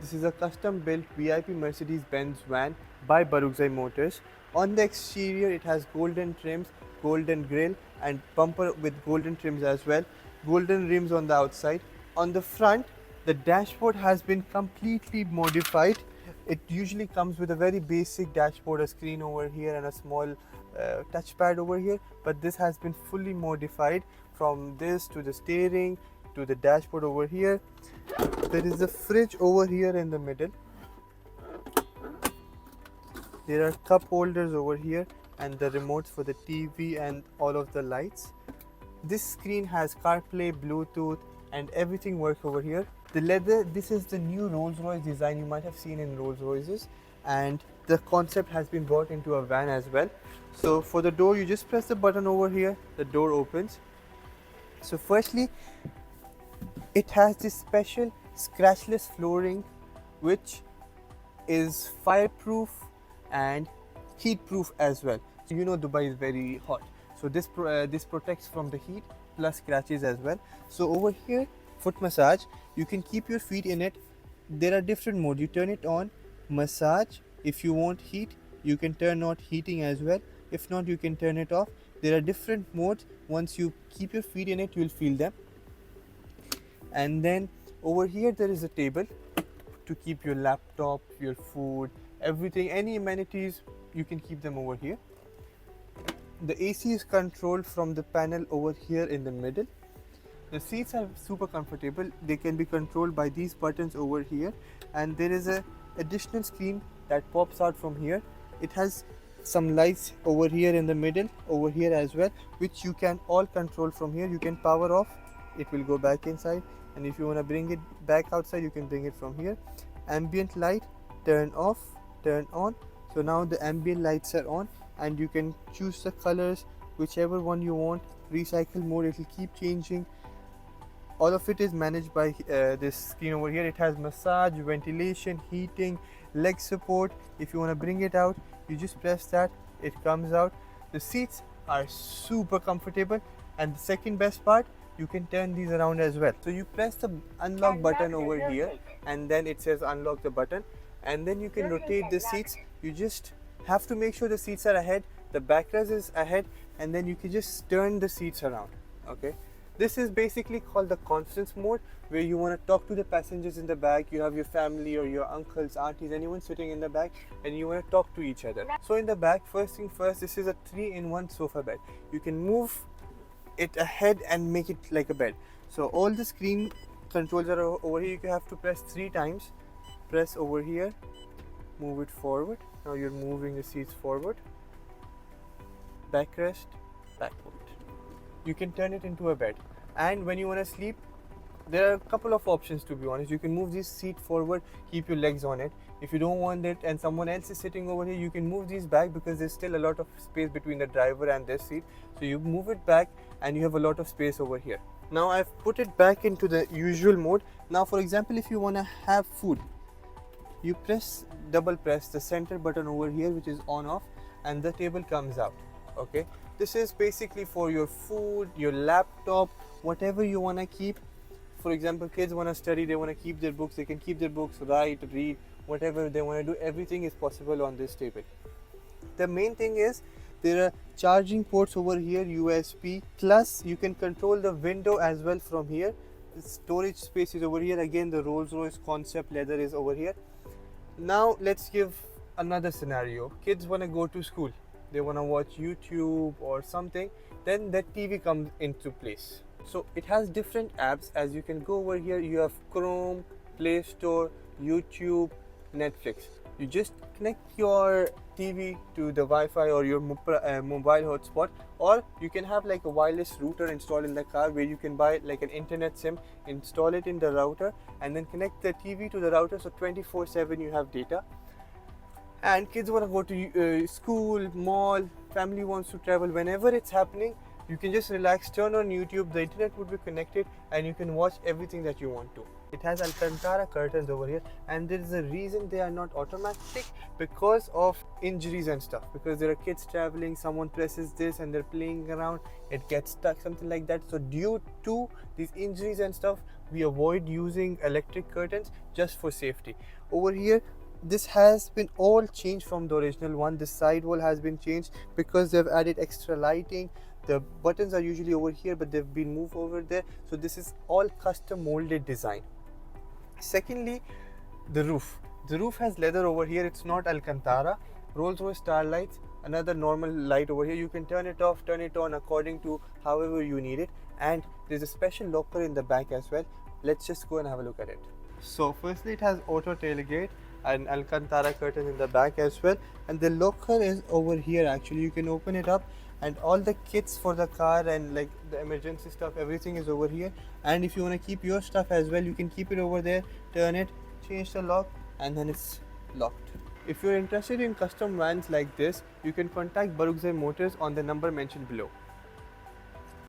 This is a custom built VIP Mercedes-Benz van by Barugzai Motors. On the exterior it has golden trims, golden grille and bumper with golden trims as well, golden rims on the outside. On the front the dashboard has been completely modified. It usually comes with a very basic dashboard, a screen over here and a small touchpad over here, but this has been fully modified from this to the steering to the dashboard over here. There is a fridge over here in the middle. There are cup holders over here and the remotes for the TV and all of the lights. This screen has CarPlay, Bluetooth and everything works over here. The leather, this is the new Rolls-Royce design you might have seen in Rolls-Royces, and the concept has been brought into a van as well. So for the door you just press the button over here, the door opens. So firstly it has this special scratchless flooring which is fireproof and heat proof as well. So you know Dubai is very hot, so this protects from the heat plus scratches as well. So over here, foot massage, you can keep your feet in it. There are different modes. You turn it on, massage. If you want heat you can turn on heating as well. If not, you can turn it off. There are different modes. Once you keep your feet in it, you'll feel them. And then over here there is a table to keep your laptop, your food, everything, any amenities, you can keep them over here. The AC is controlled from the panel over here in the middle. The seats are super comfortable. They can be controlled by these buttons over here, and there is a additional screen that pops out from here. It has some lights over here in the middle, over here as well, which you can all control from here. You can power off, it will go back inside, and if you want to bring it back outside you can bring it from here. Ambient light, turn off, turn on. So now the ambient lights are on and you can choose the colors, whichever one you want. Recycle mode, it will keep changing. All of it is managed by this screen over here. It has massage, ventilation, heating, leg support. If you want to bring it out, you just press that, it comes out. The seats are super comfortable, and the second best part, you can turn these around as well. So you press the unlock button over here and then it says unlock the button, and then you can rotate the seats. You just have to make sure the seats are ahead, the backrest is ahead, and then you can just turn the seats around. Okay, this is basically called the conference mode, where you want to talk to the passengers in the back. You have your family or your uncles, aunties, anyone sitting in the back, and you want to talk to each other. So in the back, first thing first, this is a 3-in-1 sofa bed. You can move it ahead and make it like a bed. So all the screen controls are over here. You have to press 3 times. Press over here, move it forward. Now you're moving the seats forward, backrest, backward. You can turn it into a bed, and when you want to sleep, there are a couple of options, to be honest. You can move this seat forward, keep your legs on it. If you don't want it and someone else is sitting over here, you can move these back, because there's still a lot of space between the driver and this seat. So you move it back and you have a lot of space over here. Now I've put it back into the usual mode. Now for example, if you want to have food, you double press the center button over here, which is on off, and the table comes out. Okay, this is basically for your food, your laptop, whatever you want to keep. For example, kids want to study, they want to keep their books, they can keep their books, write, read, whatever they want to do, everything is possible on this table. The main thing is there are charging ports over here, USB, plus you can control the window as well from here. The storage space is over here. Again, the Rolls-Royce concept leather is over here. Now let's give another scenario. Kids want to go to school, they want to watch YouTube or something, then that TV comes into place. So it has different apps. As you can go over here, you have Chrome, Play Store, YouTube, Netflix. You just connect your TV to the Wi-Fi or your mobile hotspot, or you can have like a wireless router installed in the car, where you can buy like an internet SIM, install it in the router, and then connect the TV to the router, so 24/7 you have data. And kids want to go to school, mall, family wants to travel, whenever it's happening, You can just relax, turn on YouTube, the internet would be connected and you can watch everything that you want to. It has Alcantara curtains over here, and there is a reason they are not automatic, because of injuries and stuff. Because there are kids traveling, someone presses this and they're playing around, it gets stuck, something like that. So due to these injuries and stuff, we avoid using electric curtains just for safety. Over here, this has been all changed from the original one. The sidewall has been changed because they've added extra lighting. The buttons are usually over here, but they've been moved over there. So this is all custom molded design. Secondly, the roof. The roof has leather over here. It's not Alcantara. Rolls-Royce star lights. Another normal light over here. You can turn it off, turn it on according to however you need it. And there's a special locker in the back as well. Let's just go and have a look at it. So firstly, it has auto tailgate and Alcantara curtain in the back as well. And the locker is over here actually. You can open it up and all the kits for the car and like the emergency stuff, everything is over here. And if you want to keep your stuff as well, you can keep it over there, turn it, change the lock, and then it's locked. If you're interested in custom vans like this, you can contact Barugzai Motors on the number mentioned below.